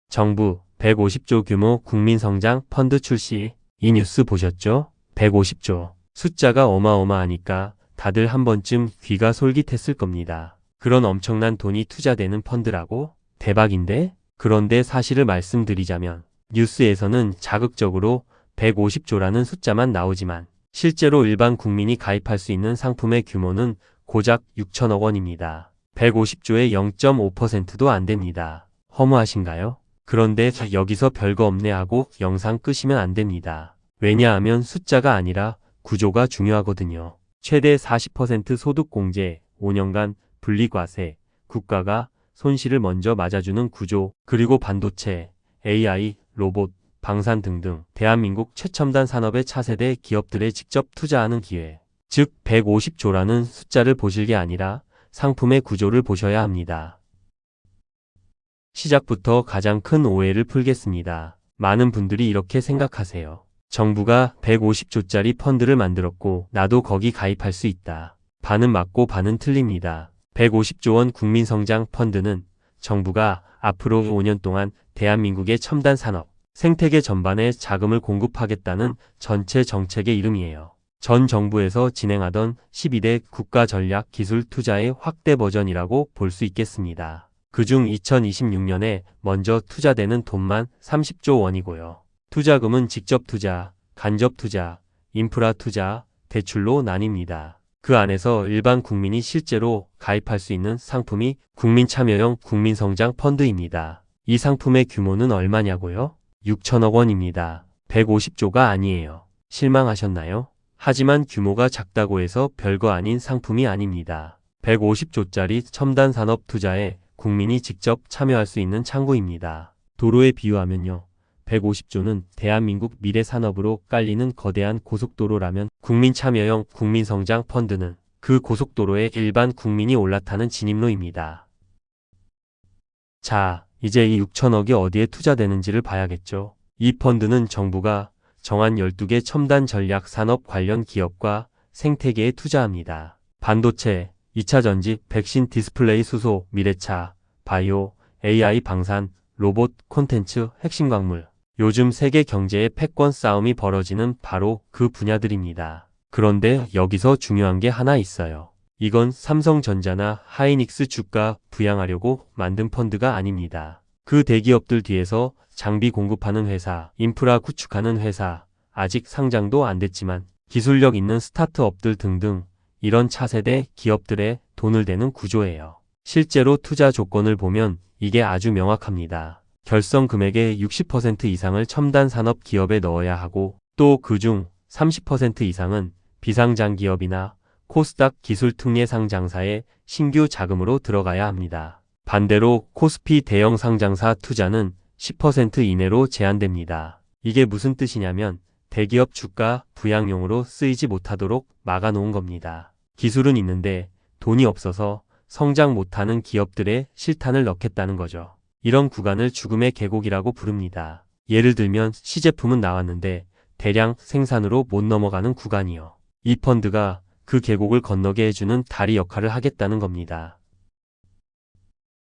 정부 150조 규모 국민성장 펀드 출시. 이 뉴스 보셨죠? 150조. 숫자가 어마어마하니까 다들 한 번쯤 귀가 솔깃했을 겁니다. 그런 엄청난 돈이 투자되는 펀드라고? 대박인데? 그런데 사실을 말씀드리자면 뉴스에서는 자극적으로 150조라는 숫자만 나오지만 실제로 일반 국민이 가입할 수 있는 상품의 규모는 고작 6천억 원입니다. 150조의 0.5%도 안 됩니다. 허무하신가요? 그런데 여기서 별거 없네 하고 영상 끄시면 안 됩니다. 왜냐하면 숫자가 아니라 구조가 중요하거든요. 최대 40% 소득 공제, 5년간 분리과세, 국가가 손실을 먼저 맞아주는 구조, 그리고 반도체, AI, 로봇, 방산 등등 대한민국 최첨단 산업의 차세대 기업들에 직접 투자하는 기회. 즉 150조라는 숫자를 보실 게 아니라 상품의 구조를 보셔야 합니다. 시작부터 가장 큰 오해를 풀겠습니다. 많은 분들이 이렇게 생각하세요. 정부가 150조짜리 펀드를 만들었고 나도 거기 가입할 수 있다. 반은 맞고 반은 틀립니다. 150조 원 국민성장 펀드는 정부가 앞으로 5년 동안 대한민국의 첨단 산업, 생태계 전반에 자금을 공급하겠다는 전체 정책의 이름이에요. 전 정부에서 진행하던 12대 국가전략기술투자의 확대 버전이라고 볼 수 있겠습니다. 그중 2026년에 먼저 투자되는 돈만 30조 원이고요. 투자금은 직접 투자, 간접 투자, 인프라 투자, 대출로 나뉩니다. 그 안에서 일반 국민이 실제로 가입할 수 있는 상품이 국민참여형 국민성장 펀드입니다. 이 상품의 규모는 얼마냐고요? 6천억 원입니다. 150조가 아니에요. 실망하셨나요? 하지만 규모가 작다고 해서 별거 아닌 상품이 아닙니다. 150조짜리 첨단 산업 투자에 국민이 직접 참여할 수 있는 창구입니다. 도로에 비유하면요. 150조는 대한민국 미래 산업으로 깔리는 거대한 고속도로라면 국민참여형 국민성장 펀드는 그 고속도로에 일반 국민이 올라타는 진입로입니다. 자, 이제 이 6천억이 어디에 투자되는지를 봐야겠죠. 이 펀드는 정부가 정한 12개 첨단 전략 산업 관련 기업과 생태계에 투자합니다. 반도체, 2차 전지, 백신 디스플레이 수소, 미래차, 바이오, AI 방산, 로봇, 콘텐츠, 핵심 광물. 요즘 세계 경제의 패권 싸움이 벌어지는 바로 그 분야들입니다. 그런데 여기서 중요한 게 하나 있어요. 이건 삼성전자나 하이닉스 주가 부양하려고 만든 펀드가 아닙니다. 그 대기업들 뒤에서 장비 공급하는 회사, 인프라 구축하는 회사, 아직 상장도 안 됐지만 기술력 있는 스타트업들 등등 이런 차세대 기업들에 돈을 대는 구조예요. 실제로 투자 조건을 보면 이게 아주 명확합니다. 결성 금액의 60% 이상을 첨단 산업 기업에 넣어야 하고 또 그중 30% 이상은 비상장 기업이나 코스닥 기술특례 상장사의 신규 자금으로 들어가야 합니다. 반대로 코스피 대형 상장사 투자는 10% 이내로 제한됩니다. 이게 무슨 뜻이냐면 대기업 주가 부양용으로 쓰이지 못하도록 막아놓은 겁니다. 기술은 있는데 돈이 없어서 성장 못하는 기업들의 실탄을 넣겠다는 거죠. 이런 구간을 죽음의 계곡이라고 부릅니다. 예를 들면 시제품은 나왔는데 대량 생산으로 못 넘어가는 구간이요. 이 펀드가 그 계곡을 건너게 해주는 다리 역할을 하겠다는 겁니다.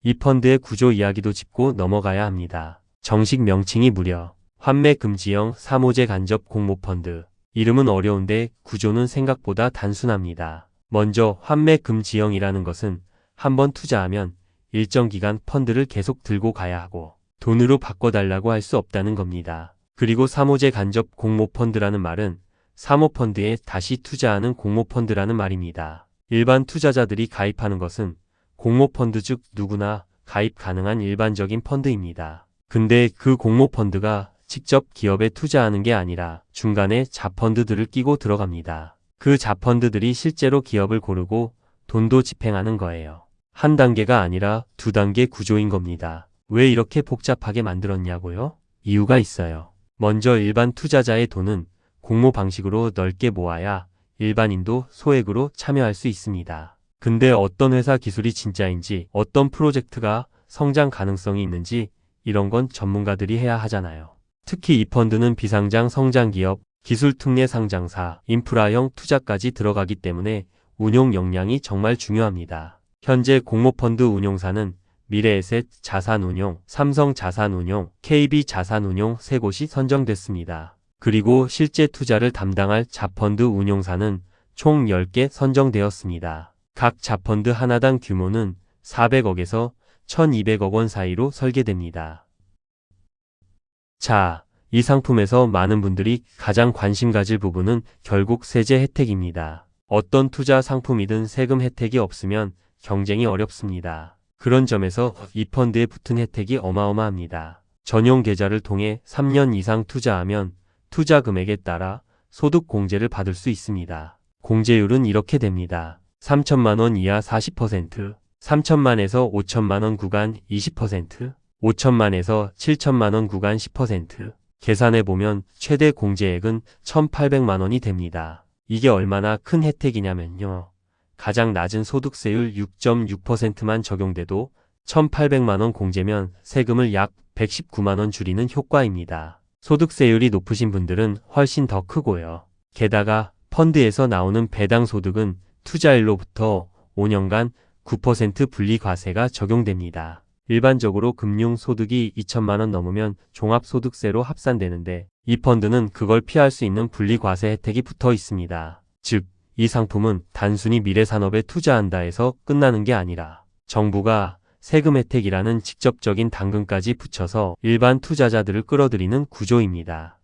이 펀드의 구조 이야기도 짚고 넘어가야 합니다. 정식 명칭이 무려 환매금지형 사모제 간접 공모펀드. 이름은 어려운데 구조는 생각보다 단순합니다. 먼저 환매금지형이라는 것은 한번 투자하면 일정 기간 펀드를 계속 들고 가야 하고 돈으로 바꿔달라고 할 수 없다는 겁니다. 그리고 사모제 간접 공모펀드라는 말은 사모펀드에 다시 투자하는 공모펀드라는 말입니다. 일반 투자자들이 가입하는 것은 공모펀드 즉 누구나 가입 가능한 일반적인 펀드입니다. 근데 그 공모펀드가 직접 기업에 투자하는 게 아니라 중간에 자펀드들을 끼고 들어갑니다. 그 자펀드들이 실제로 기업을 고르고 돈도 집행하는 거예요. 한 단계가 아니라 두 단계 구조인 겁니다. 왜 이렇게 복잡하게 만들었냐고요? 이유가 있어요. 먼저 일반 투자자의 돈은 공모 방식으로 넓게 모아야 일반인도 소액으로 참여할 수 있습니다. 근데 어떤 회사 기술이 진짜인지, 어떤 프로젝트가 성장 가능성이 있는지 이런 건 전문가들이 해야 하잖아요. 특히 이 펀드는 비상장 성장기업, 기술특례 상장사, 인프라형 투자까지 들어가기 때문에 운용 역량이 정말 중요합니다. 현재 공모펀드 운용사는 미래에셋 자산운용, 삼성 자산운용, KB 자산운용 3곳이 선정됐습니다. 그리고 실제 투자를 담당할 자펀드 운용사는 총 10개 선정되었습니다. 각 자펀드 하나당 규모는 400억에서 1200억 원 사이로 설계됩니다. 자, 이 상품에서 많은 분들이 가장 관심 가질 부분은 결국 세제 혜택입니다. 어떤 투자 상품이든 세금 혜택이 없으면 경쟁이 어렵습니다. 그런 점에서 이 펀드에 붙은 혜택이 어마어마합니다. 전용 계좌를 통해 3년 이상 투자하면 투자 금액에 따라 소득 공제를 받을 수 있습니다. 공제율은 이렇게 됩니다. 3천만 원 이하 40%, 3천만에서 5천만 원 구간 20%, 5천만에서 7천만 원 구간 10%, 계산해보면 최대 공제액은 1,800만 원이 됩니다. 이게 얼마나 큰 혜택이냐면요. 가장 낮은 소득세율 6.6%만 적용돼도 1,800만 원 공제면 세금을 약 119만 원 줄이는 효과입니다. 소득세율이 높으신 분들은 훨씬 더 크고요. 게다가 펀드에서 나오는 배당 소득은 투자일로부터 5년간 9% 분리과세가 적용됩니다. 일반적으로 금융소득이 2천만 원 넘으면 종합소득세로 합산되는데 이 펀드는 그걸 피할 수 있는 분리과세 혜택이 붙어 있습니다. 즉, 이 상품은 단순히 미래산업에 투자한다 해서 끝나는 게 아니라 정부가 세금 혜택이라는 직접적인 당근까지 붙여서 일반 투자자들을 끌어들이는 구조입니다.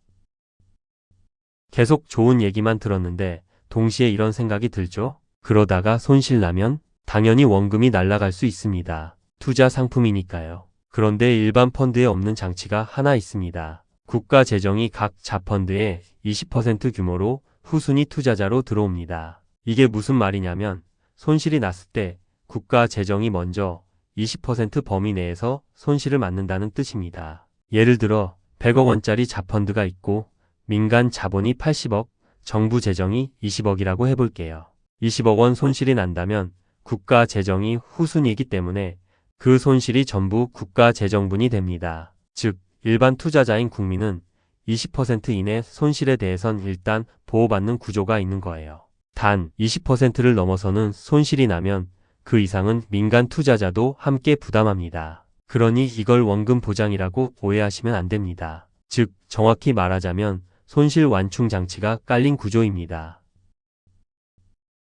계속 좋은 얘기만 들었는데 동시에 이런 생각이 들죠? 그러다가 손실 나면 당연히 원금이 날아갈 수 있습니다. 투자 상품이니까요. 그런데 일반 펀드에 없는 장치가 하나 있습니다. 국가 재정이 각 자펀드의 20% 규모로 후순위 투자자로 들어옵니다. 이게 무슨 말이냐면 손실이 났을 때 국가 재정이 먼저 20% 범위 내에서 손실을 맡는다는 뜻입니다. 예를 들어 100억 원짜리 자펀드가 있고 민간 자본이 80억, 정부 재정이 20억이라고 해볼게요. 20억 원 손실이 난다면 국가 재정이 후순위이기 때문에 그 손실이 전부 국가 재정분이 됩니다. 즉, 일반 투자자인 국민은 20% 이내 손실에 대해선 일단 보호받는 구조가 있는 거예요. 단 20%를 넘어서는 손실이 나면 그 이상은 민간 투자자도 함께 부담합니다. 그러니 이걸 원금 보장이라고 오해하시면 안 됩니다. 즉, 정확히 말하자면 손실 완충 장치가 깔린 구조입니다.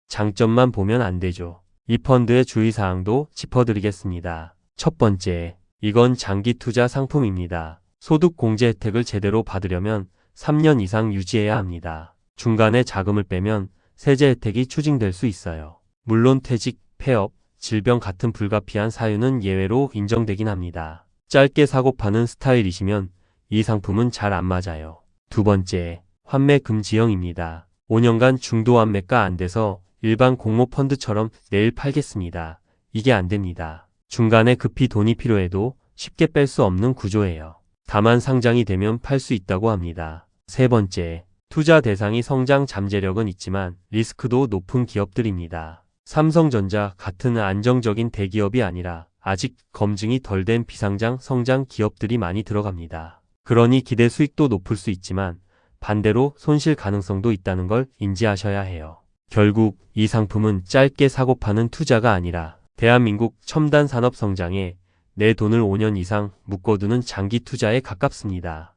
장점만 보면 안 되죠. 이 펀드의 주의사항도 짚어드리겠습니다. 첫 번째, 이건 장기 투자 상품입니다. 소득 공제 혜택을 제대로 받으려면 3년 이상 유지해야 합니다. 중간에 자금을 빼면 세제 혜택이 추징될 수 있어요. 물론 퇴직, 폐업, 질병 같은 불가피한 사유는 예외로 인정되긴 합니다. 짧게 사고 파는 스타일이시면 이 상품은 잘 안 맞아요. 두 번째, 환매 금지형입니다. 5년간 중도 환매가 안 돼서 일반 공모 펀드처럼 내일 팔겠습니다. 이게 안 됩니다. 중간에 급히 돈이 필요해도 쉽게 뺄 수 없는 구조예요. 다만 상장이 되면 팔 수 있다고 합니다. 세 번째, 투자 대상이 성장 잠재력은 있지만 리스크도 높은 기업들입니다. 삼성전자 같은 안정적인 대기업이 아니라 아직 검증이 덜 된 비상장 성장 기업들이 많이 들어갑니다. 그러니 기대 수익도 높을 수 있지만 반대로 손실 가능성도 있다는 걸 인지하셔야 해요. 결국 이 상품은 짧게 사고 파는 투자가 아니라 대한민국 첨단 산업 성장에 내 돈을 5년 이상 묶어두는 장기 투자에 가깝습니다.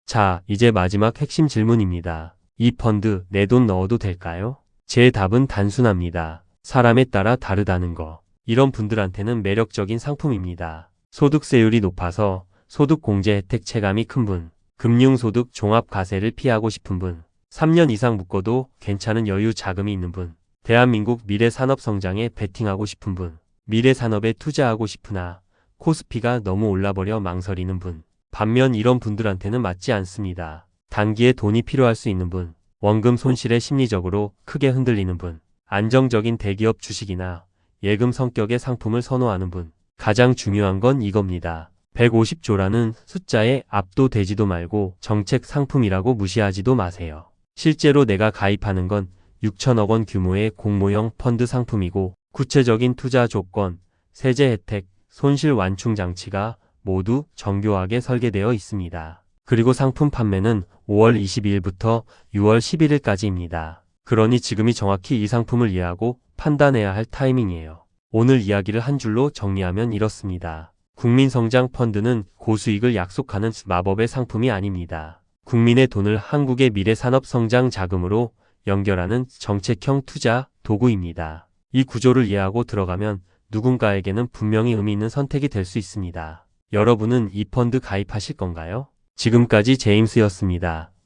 자, 이제 마지막 핵심 질문입니다. 이 펀드 내 돈 넣어도 될까요? 제 답은 단순합니다. 사람에 따라 다르다는 거. 이런 분들한테는 매력적인 상품입니다. 소득세율이 높아서 소득공제 혜택 체감이 큰 분, 금융소득 종합과세를 피하고 싶은 분, 3년 이상 묶어도 괜찮은 여유 자금이 있는 분, 대한민국 미래산업 성장에 베팅하고 싶은 분, 미래산업에 투자하고 싶으나 코스피가 너무 올라버려 망설이는 분. 반면 이런 분들한테는 맞지 않습니다. 단기에 돈이 필요할 수 있는 분, 원금 손실에 심리적으로 크게 흔들리는 분, 안정적인 대기업 주식이나 예금 성격의 상품을 선호하는 분. 가장 중요한 건 이겁니다. 150조라는 숫자에 압도되지도 말고 정책 상품이라고 무시하지도 마세요. 실제로 내가 가입하는 건 6천억 원 규모의 공모형 펀드 상품이고 구체적인 투자 조건, 세제 혜택, 손실 완충 장치가 모두 정교하게 설계되어 있습니다. 그리고 상품 판매는 5월 22일부터 6월 11일까지입니다. 그러니 지금이 정확히 이 상품을 이해하고 판단해야 할 타이밍이에요. 오늘 이야기를 한 줄로 정리하면 이렇습니다. 국민성장펀드는 고수익을 약속하는 마법의 상품이 아닙니다. 국민의 돈을 한국의 미래 산업 성장 자금으로 연결하는 정책형 투자 도구입니다. 이 구조를 이해하고 들어가면 누군가에게는 분명히 의미 있는 선택이 될 수 있습니다. 여러분은 이 펀드 가입하실 건가요? 지금까지 제임스였습니다.